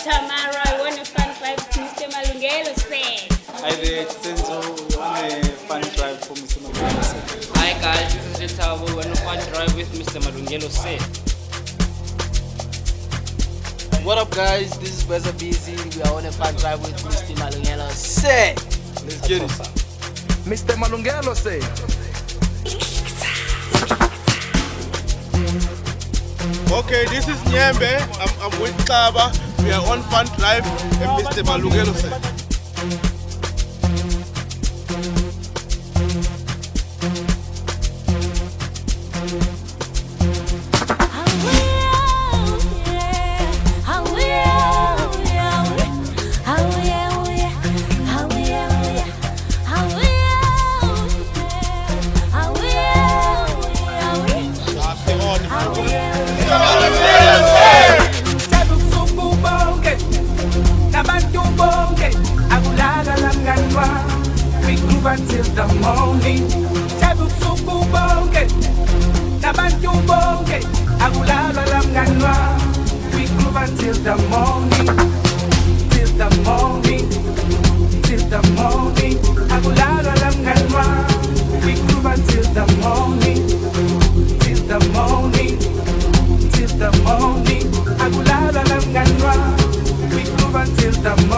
Tamara. I want a fun drive. Mr. Malungelo said. Hi there, it's Senzo. On a fun drive for Mr. Malungelo. Hi guys, this is Letabo. We're on a fun drive with Mr. Malungelo said. What up guys, this is Beza Busy. We are on a fun drive with Mr. Malungelo say. Let's get it. Mr. Malungelo say. Okay, this is Nyembe. I'm with Kaba. We are on fun drive and Mr. Malungelo said. We groove until the morning. Tabusuku bonge, nabantu bonge, agulala lamganwa. We groove until the morning, till the morning, till the morning. Agulala lamganwa. We groove until the morning, till the morning, till the morning. Agulala lamganwa. We groove until the morning.